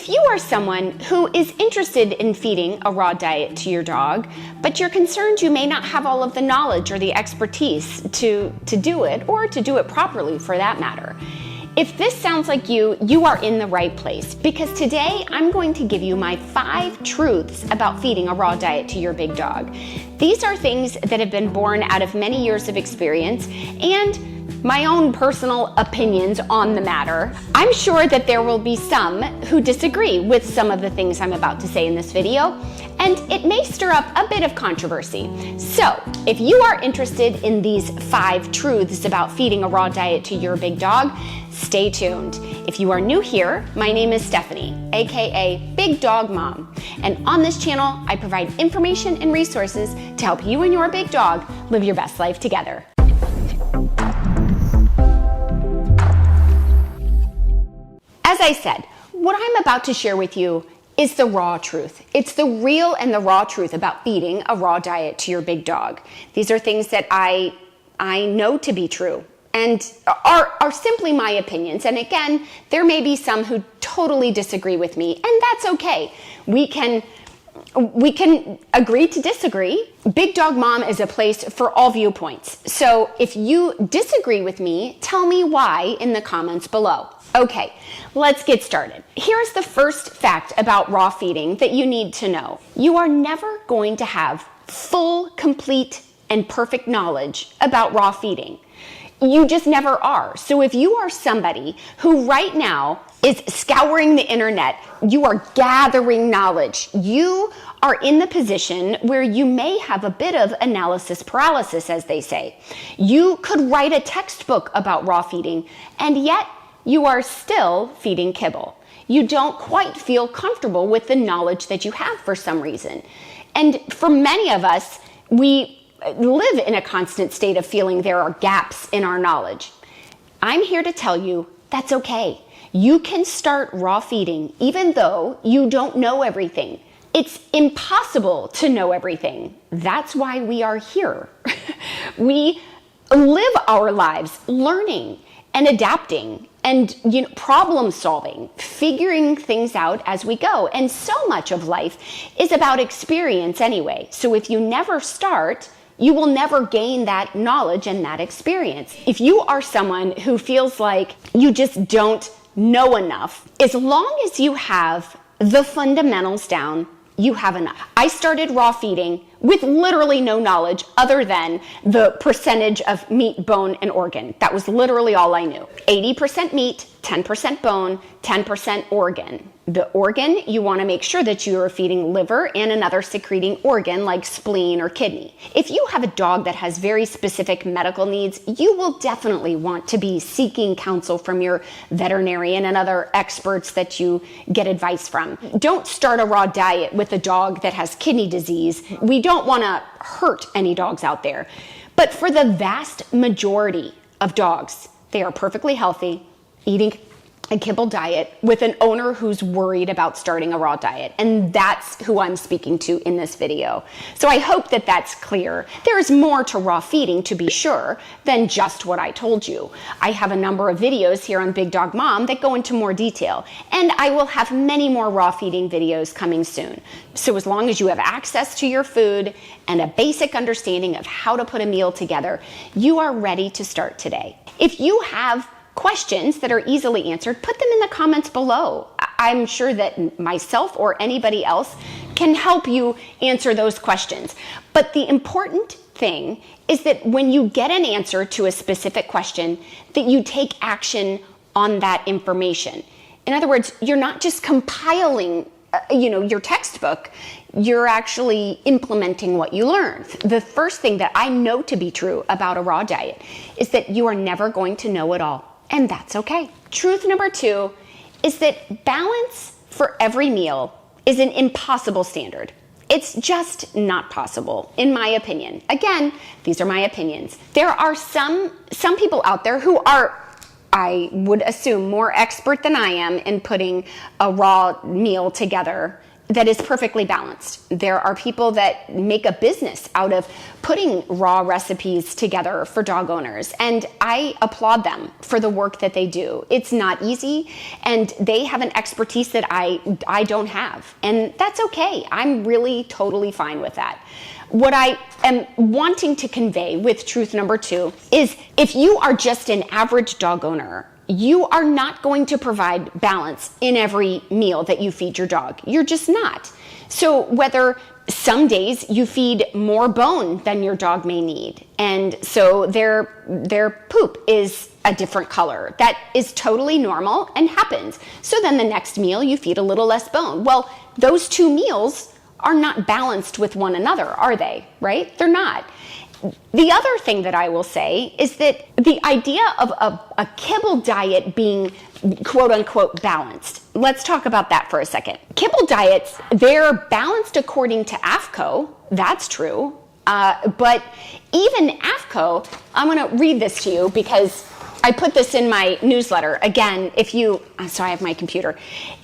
If you are someone who is interested in feeding a raw diet to your dog, but you're concerned you may not have all of the knowledge or the expertise to do it, or to do it properly for that matter, if this sounds like you are in the right place, because today I'm going to give you my 5 truths about feeding a raw diet to your big dog. These are things that have been born out of many years of experience and my own personal opinions on the matter. I'm sure that there will be some who disagree with some of the things I'm about to say in this video, and it may stir up a bit of controversy. So, if you are interested in these 5 truths about feeding a raw diet to your big dog, stay tuned. If you are new here, my name is Stephanie, aka Big Dog Mom, and on this channel, I provide information and resources to help you and your big dog live your best life together. As I said, what I'm about to share with you is the raw truth. It's the real and the raw truth about feeding a raw diet to your big dog. These are things that I know to be true and are simply my opinions. And again, there may be some who totally disagree with me, and that's okay. We can agree to disagree. Big Dog Mom is a place for all viewpoints. So if you disagree with me, tell me why in the comments below. Okay, let's get started. Here's the first fact about raw feeding that you need to know. You are never going to have full, complete, and perfect knowledge about raw feeding. You just never are. So if you are somebody who right now is scouring the internet, you are gathering knowledge, you are in the position where you may have a bit of analysis paralysis, as they say. You could write a textbook about raw feeding, and yet you are still feeding kibble. You don't quite feel comfortable with the knowledge that you have for some reason. And for many of us, we live in a constant state of feeling there are gaps in our knowledge. I'm here to tell you that's okay. You can start raw feeding even though you don't know everything. It's impossible to know everything. That's why we are here. We live our lives learning and adapting and problem solving, figuring things out as we go. And so much of life is about experience anyway. So if you never start, you will never gain that knowledge and that experience. If you are someone who feels like you just don't know enough, as long as you have the fundamentals down, you have enough. I started raw feeding with literally no knowledge other than the percentage of meat, bone, and organ. That was literally all I knew. 80% meat, 10% bone, 10% organ. The organ, you want to make sure that you are feeding liver and another secreting organ like spleen or kidney. If you have a dog that has very specific medical needs, you will definitely want to be seeking counsel from your veterinarian and other experts that you get advice from. Don't start a raw diet with a dog that has kidney disease. We don't want to hurt any dogs out there. But for the vast majority of dogs, they are perfectly healthy, eating a kibble diet with an owner who's worried about starting a raw diet. And that's who I'm speaking to in this video. So I hope that that's clear. There is more to raw feeding, to be sure, than just what I told you. I have a number of videos here on Big Dog Mom that go into more detail. And I will have many more raw feeding videos coming soon. So as long as you have access to your food and a basic understanding of how to put a meal together, you are ready to start today. If you have questions that are easily answered, put them in the comments below. I'm sure that myself or anybody else can help you answer those questions. But the important thing is that when you get an answer to a specific question, that you take action on that information. In other words, you're not just compiling your textbook, you're actually implementing what you learned. The first thing that I know to be true about a raw diet is that you are never going to know it all. And that's okay. Truth number 2 is that balance for every meal is an impossible standard. It's just not possible, in my opinion. Again, these are my opinions. There are some people out there who are, I would assume, more expert than I am in putting a raw meal together that is perfectly balanced. There are people that make a business out of putting raw recipes together for dog owners, and I applaud them for the work that they do. It's not easy, and they have an expertise that I don't have, and that's okay. I'm really totally fine with that. What I am wanting to convey with truth number 2 is if you are just an average dog owner, you are not going to provide balance in every meal that you feed your dog. You're just not. So whether some days you feed more bone than your dog may need, and so their poop is a different color, that is totally normal and happens. So then the next meal you feed a little less bone. Well, those 2 meals are not balanced with one another, are they? Right? They're not. The other thing that I will say is that the idea of a kibble diet being quote unquote balanced. Let's talk about that for a second. Kibble diets, they're balanced according to AAFCO. That's true. But even AAFCO, I'm going to read this to you because I put this in my newsletter. Again, so I have my computer.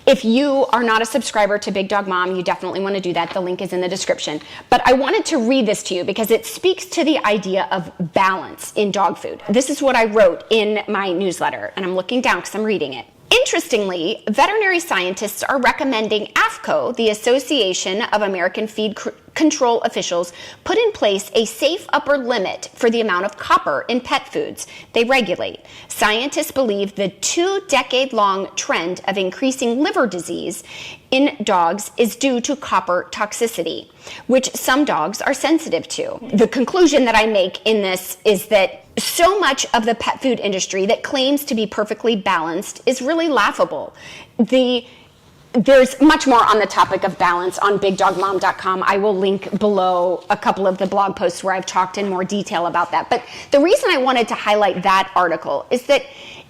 If you are not a subscriber to Big Dog Mom, you definitely want to do that. The link is in the description. But I wanted to read this to you because it speaks to the idea of balance in dog food. This is what I wrote in my newsletter, and I'm looking down because I'm reading it. Interestingly, veterinary scientists are recommending AAFCO, the Association of American Feed Control Officials, put in place a safe upper limit for the amount of copper in pet foods they regulate. Scientists believe the 2-decade-long trend of increasing liver disease in dogs is due to copper toxicity, which some dogs are sensitive to. The conclusion that I make in this is that so much of the pet food industry that claims to be perfectly balanced is really laughable. There's much more on the topic of balance on bigdogmom.com. I will link below a couple of the blog posts where I've talked in more detail about that. But the reason I wanted to highlight that article is that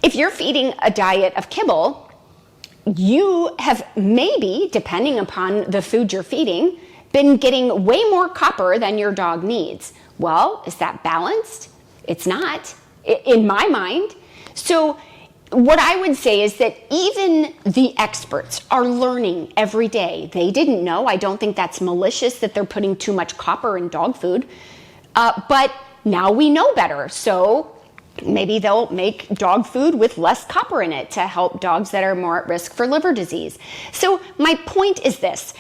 if you're feeding a diet of kibble, you have maybe, depending upon the food you're feeding, been getting way more copper than your dog needs. Well, is that balanced? It's not, in my mind. So what I would say is that even the experts are learning every day. They didn't know. I don't think that's malicious that they're putting too much copper in dog food. But now we know better. So maybe they'll make dog food with less copper in it to help dogs that are more at risk for liver disease. So my point is this: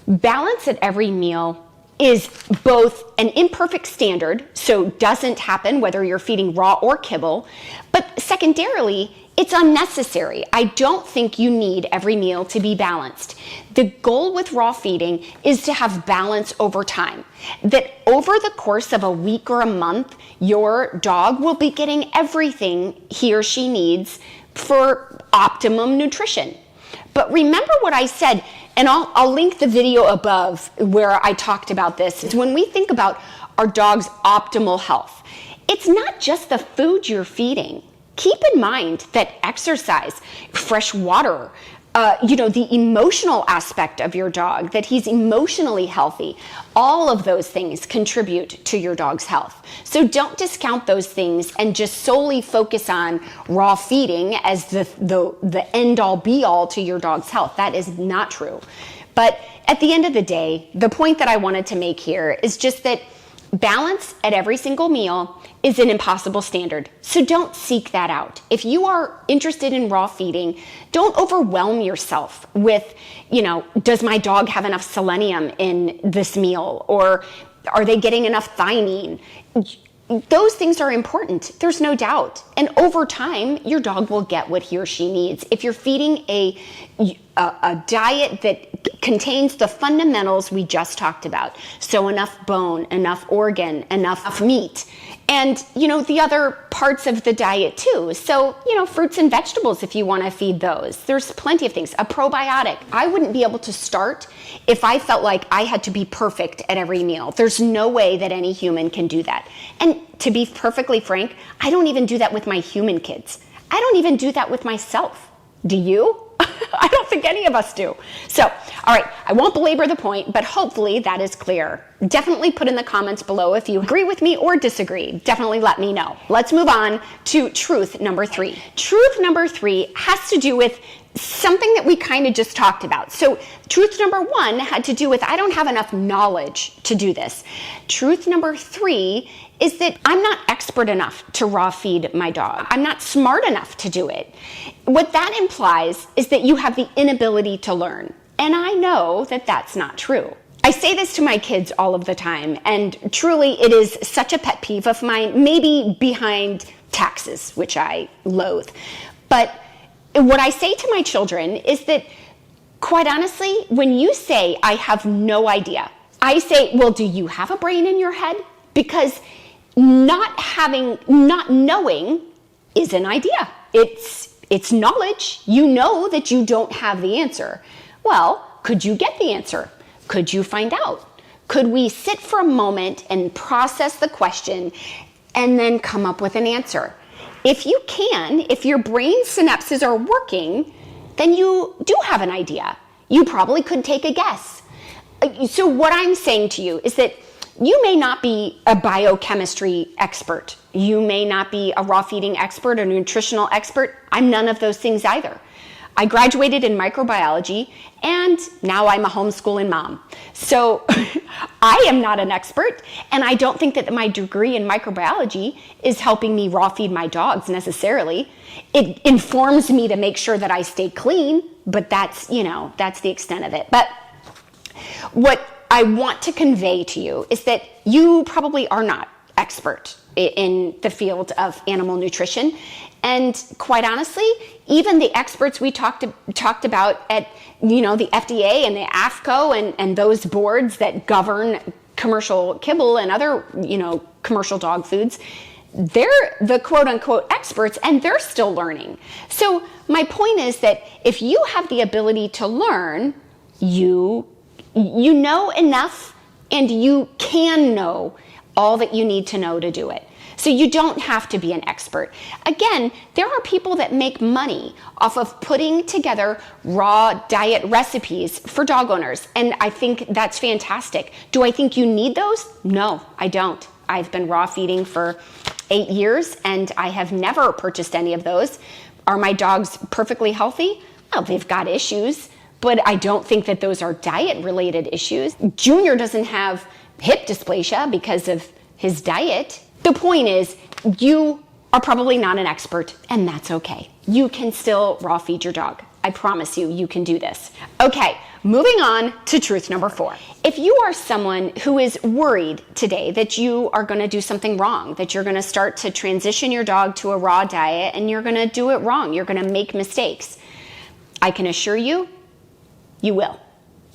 balance at every meal is both an imperfect standard, so doesn't happen whether you're feeding raw or kibble, but secondarily, it's unnecessary. I don't think you need every meal to be balanced. The goal with raw feeding is to have balance over time, that over the course of a week or a month, your dog will be getting everything he or she needs for optimum nutrition. But remember what I said, and I'll link the video above where I talked about this, is when we think about our dog's optimal health, it's not just the food you're feeding. Keep in mind that exercise, fresh water, the emotional aspect of your dog, that he's emotionally healthy, all of those things contribute to your dog's health. So don't discount those things and just solely focus on raw feeding as the end-all be-all to your dog's health. That is not true. But at the end of the day, the point that I wanted to make here is just that balance at every single meal is an impossible standard. So don't seek that out. If you are interested in raw feeding, don't overwhelm yourself with, does my dog have enough selenium in this meal? Or are they getting enough thiamine? Those things are important. There's no doubt. And over time, your dog will get what he or she needs. If you're feeding a diet that contains the fundamentals we just talked about, so enough bone, enough organ, enough meat, and the other parts of the diet too. So fruits and vegetables if you want to feed those. There's plenty of things. A probiotic. I wouldn't be able to start if I felt like I had to be perfect at every meal. There's no way that any human can do that. And to be perfectly frank, I don't even do that with my human kids. I don't even do that with myself. Do you? I don't think any of us do. So, all right, I won't belabor the point, but hopefully that is clear. Definitely put in the comments below if you agree with me or disagree. Definitely let me know. Let's move on to truth number 3. Truth number 3 has to do with something that we kind of just talked about. So truth number 1 had to do with I don't have enough knowledge to do this. Truth number 3 is that I'm not expert enough to raw feed my dog. I'm not smart enough to do it. What that implies is that you have the inability to learn. And I know that that's not true. I say this to my kids all of the time, and truly it is such a pet peeve of mine, maybe behind taxes, which I loathe. But what I say to my children is that, quite honestly, when you say, I have no idea, I say, well, do you have a brain in your head? Because not knowing is an idea. It's knowledge. You know that you don't have the answer. Well, could you get the answer? Could you find out? Could we sit for a moment and process the question and then come up with an answer? If you can, if your brain synapses are working, then you do have an idea. You probably could take a guess. So what I'm saying to you is that you may not be a biochemistry expert. You may not be a raw feeding expert or nutritional expert. I'm none of those things either. I graduated in microbiology, and now I'm a homeschooling mom. So I am not an expert, and I don't think that my degree in microbiology is helping me raw feed my dogs necessarily. It informs me to make sure that I stay clean, but that's the extent of it. But what I want to convey to you is that you probably are not expert in the field of animal nutrition. And quite honestly, even the experts we talked about at the FDA and the AFCO and those boards that govern commercial kibble and other commercial dog foods, they're the quote unquote experts and they're still learning. So my point is that if you have the ability to learn, you know enough and you can know all that you need to know to do it. So you don't have to be an expert. Again, there are people that make money off of putting together raw diet recipes for dog owners, and I think that's fantastic. Do I think you need those? No, I don't. I've been raw feeding for 8 years, and I have never purchased any of those. Are my dogs perfectly healthy? Well, they've got issues, but I don't think that those are diet-related issues. Junior doesn't have hip dysplasia because of his diet. The point is, you are probably not an expert, and that's okay. You can still raw feed your dog. I promise you, you can do this. Okay, moving on to truth number 4. If you are someone who is worried today that you are going to do something wrong, that you're going to start to transition your dog to a raw diet and you're going to do it wrong, you're going to make mistakes, I can assure you, you will.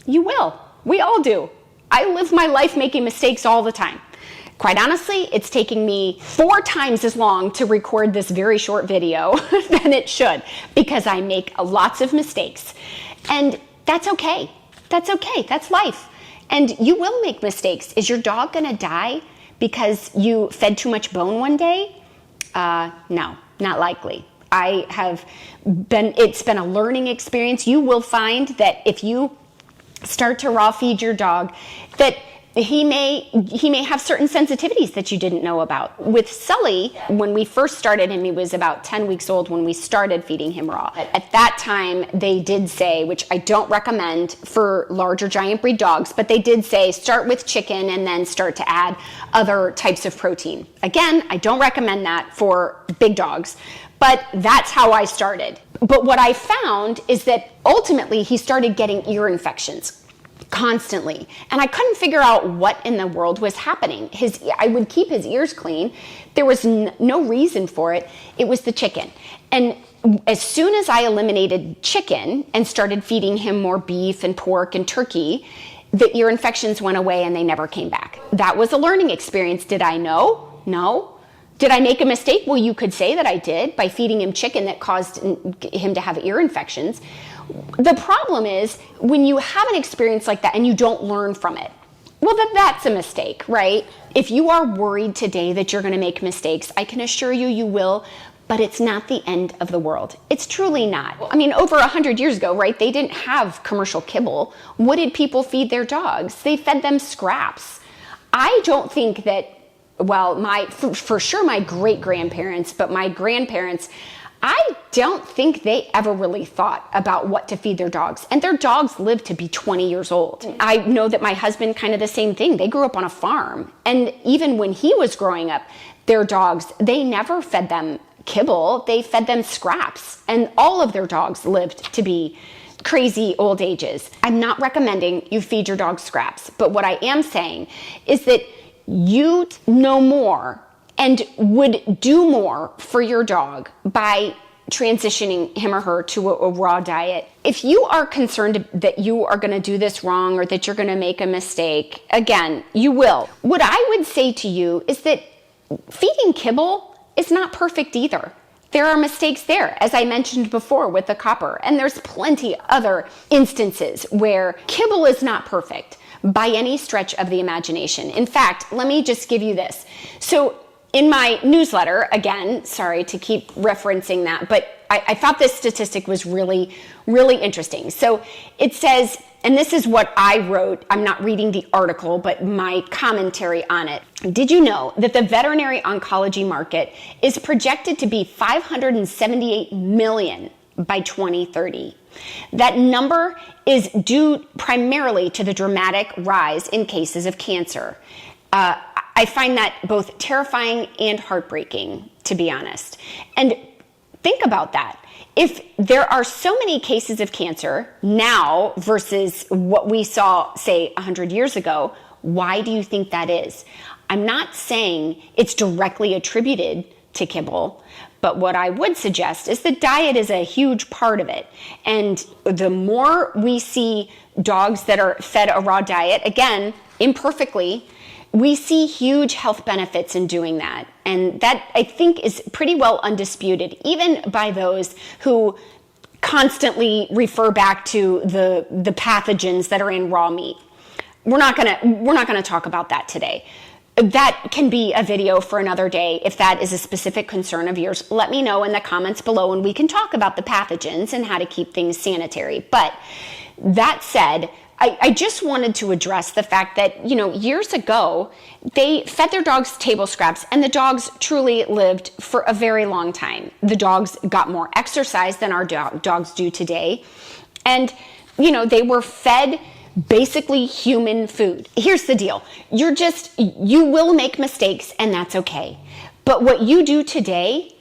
You will. We all do. I live my life making mistakes all the time. Quite honestly, it's taking me 4 times as long to record this very short video than it should because I make lots of mistakes. And that's okay. That's okay. That's life. And you will make mistakes. Is your dog going to die because you fed too much bone one day? No, not likely. It's been a learning experience. You will find that if you start to raw feed your dog, that he may have certain sensitivities that you didn't know about. With Sully, when we first started him, he was about 10 weeks old when we started feeding him raw. At that time, they did say, which I don't recommend for larger giant breed dogs, but they did say start with chicken and then start to add other types of protein. Again, I don't recommend that for big dogs, but that's how I started. But what I found is that ultimately he started getting ear infections constantly. And I couldn't figure out what in the world was happening. I would keep his ears clean. There was no reason for it. It was the chicken. And as soon as I eliminated chicken and started feeding him more beef and pork and turkey, the ear infections went away and they never came back. That was a learning experience. Did I know? No. Did I make a mistake? Well, you could say that I did by feeding him chicken that caused him to have ear infections. The problem is when you have an experience like that and you don't learn from it, well, that's a mistake, right? If you are worried today that you're going to make mistakes, I can assure you, you will, but it's not the end of the world. It's truly not. I mean, over 100 years ago, right, they didn't have commercial kibble. What did people feed their dogs? They fed them scraps. I don't think that, well, for sure my great-grandparents, but my grandparents, I don't think they ever really thought about what to feed their dogs. And their dogs live to be 20 years old. I know that my husband, kind of the same thing. They grew up on a farm. And even when he was growing up, their dogs, they never fed them kibble. They fed them scraps. And all of their dogs lived to be crazy old ages. I'm not recommending you feed your dog scraps. But what I am saying is that you know more and would do more for your dog by transitioning him or her to a raw diet. If you are concerned that you are going to do this wrong or that you're going to make a mistake, again, you will. What I would say to you is that feeding kibble is not perfect either. There are mistakes there, as I mentioned before with the copper, and there's plenty other instances where kibble is not perfect by any stretch of the imagination. In fact, let me just give you this. So in my newsletter, again, sorry to keep referencing that, but I thought this statistic was really, really interesting. So it says, and this is what I wrote, I'm not reading the article, but my commentary on it. Did you know that the veterinary oncology market is projected to be $578 million by 2030? That number is due primarily to the dramatic rise in cases of cancer. I find that both terrifying and heartbreaking, to be honest. And think about that. If there are so many cases of cancer now versus what we saw, say, 100 years ago, why do you think that is? I'm not saying it's directly attributed to kibble, but what I would suggest is that diet is a huge part of it. And the more we see dogs that are fed a raw diet, again, imperfectly, we see huge health benefits in doing that. And that, I think, is pretty well undisputed, even by those who constantly refer back to the pathogens that are in raw meat. We're not gonna talk about that today. That can be a video for another day. If that is a specific concern of yours, let me know in the comments below and we can talk about the pathogens and how to keep things sanitary. But that said, I just wanted to address the fact that, years ago, they fed their dogs table scraps and the dogs truly lived for a very long time. The dogs got more exercise than our dogs do today. And, they were fed basically human food. Here's the deal. You will make mistakes and that's okay. But what you do today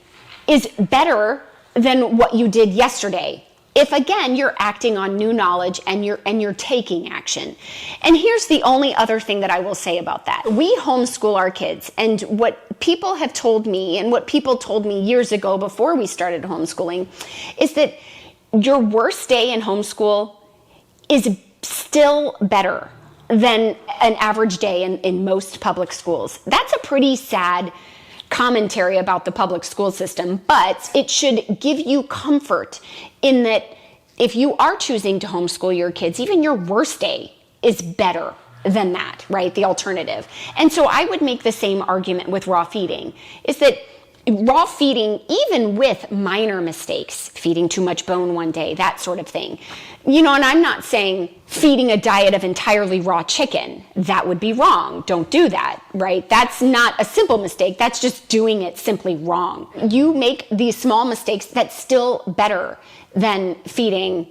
is better than what you did yesterday. If again, you're acting on new knowledge and you're taking action. And here's the only other thing that I will say about that. We homeschool our kids, and what people have told me and what people told me years ago before we started homeschooling is that your worst day in homeschool is still better than an average day in most public schools. That's a pretty sad commentary about the public school system, but it should give you comfort in that if you are choosing to homeschool your kids, even your worst day is better than that, right? The alternative. And so I would make the same argument with raw feeding, is that raw feeding, even with minor mistakes, feeding too much bone one day, that sort of thing. And I'm not saying feeding a diet of entirely raw chicken. That would be wrong. Don't do that, right? That's not a simple mistake. That's just doing it simply wrong. You make these small mistakes, that's still better than feeding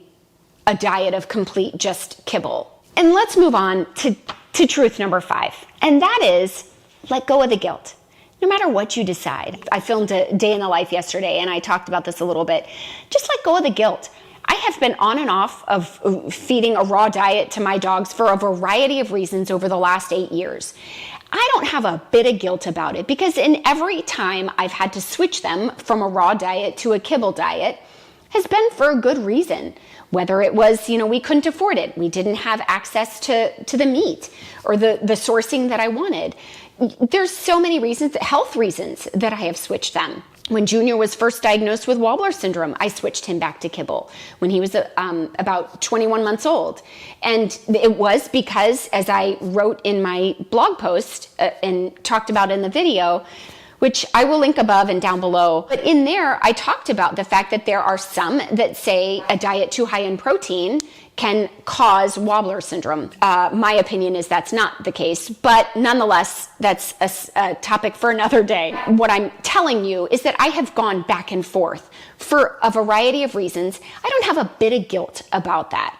a diet of complete just kibble. And let's move on to truth number 5. And that is, let go of the guilt. No matter what you decide. I filmed a day in the life yesterday and I talked about this a little bit. Just let go of the guilt. I have been on and off of feeding a raw diet to my dogs for a variety of reasons over the last 8 years. I don't have a bit of guilt about it because in every time I've had to switch them from a raw diet to a kibble diet has been for a good reason. Whether it was, we couldn't afford it. We didn't have access to the meat or the sourcing that I wanted. There's so many reasons, health reasons, that I have switched them. When Junior was first diagnosed with Wobbler syndrome, I switched him back to kibble when he was about 21 months old. And it was because, as I wrote in my blog post and talked about in the video, which I will link above and down below. But in there, I talked about the fact that there are some that say a diet too high in protein can cause Wobbler syndrome. My opinion is that's not the case, but nonetheless, that's a topic for another day. What I'm telling you is that I have gone back and forth for a variety of reasons. I don't have a bit of guilt about that.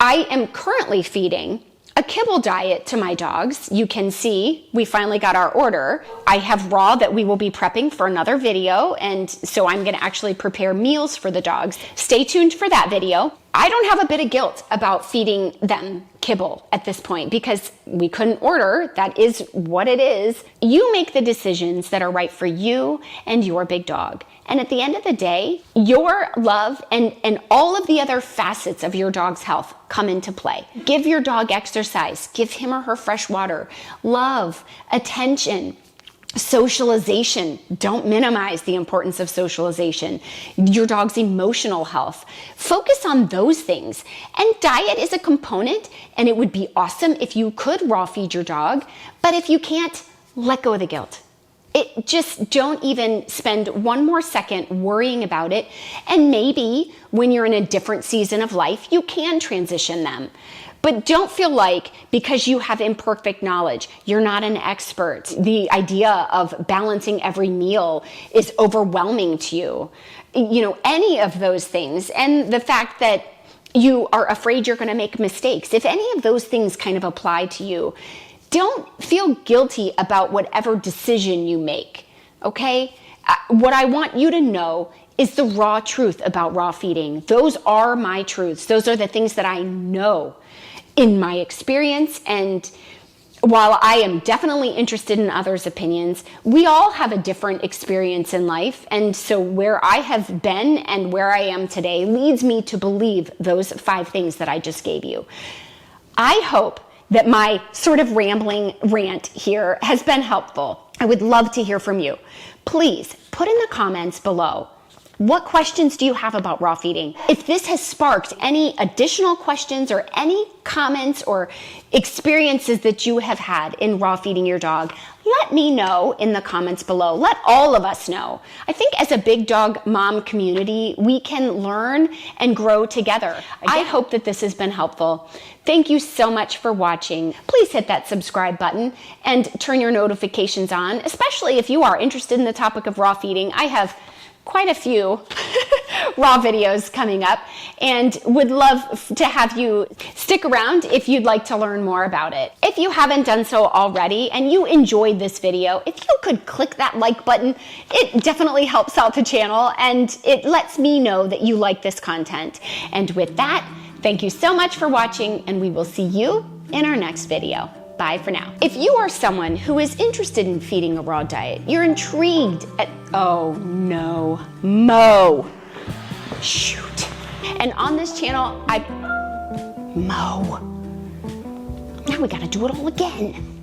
I am currently feeding a kibble diet to my dogs. You can see we finally got our order. I have raw that we will be prepping for another video, and so I'm going to actually prepare meals for the dogs. Stay tuned for that video. I don't have a bit of guilt about feeding them kibble at this point because we couldn't order. That is what it is. You make the decisions that are right for you and your big dog. And at the end of the day, your love and all of the other facets of your dog's health come into play. Give your dog exercise. Give him or her fresh water, love, attention, socialization. Don't minimize the importance of socialization. Your dog's emotional health. Focus on those things. And diet is a component, and it would be awesome if you could raw feed your dog. But if you can't, let go of the guilt. Just don't even spend one more second worrying about it. And maybe when you're in a different season of life, you can transition them. But don't feel like because you have imperfect knowledge, you're not an expert. The idea of balancing every meal is overwhelming to you. You know, any of those things. And the fact that you are afraid you're going to make mistakes. If any of those things kind of apply to you, don't feel guilty about whatever decision you make, okay? What I want you to know is the raw truth about raw feeding. Those are my truths. Those are the things that I know in my experience. And while I am definitely interested in others' opinions, we all have a different experience in life. And so where I have been and where I am today leads me to believe those 5 things that I just gave you. I hope that my sort of rambling rant here has been helpful. I would love to hear from you. Please put in the comments below, what questions do you have about raw feeding? If this has sparked any additional questions or any comments or experiences that you have had in raw feeding your dog, let me know in the comments below. Let all of us know. I think as a big dog mom community, we can learn and grow together. I hope that this has been helpful. Thank you so much for watching. Please hit that subscribe button and turn your notifications on, especially if you are interested in the topic of raw feeding. I have quite a few raw videos coming up and would love to have you stick around if you'd like to learn more about it. If you haven't done so already and you enjoyed this video, if you could click that like button, it definitely helps out the channel and it lets me know that you like this content. And with that, thank you so much for watching and we will see you in our next video. Bye for now. If you are someone who is interested in feeding a raw diet, you're intrigued at, oh no, Mo, shoot. And on this channel, Mo. Now we gotta do it all again.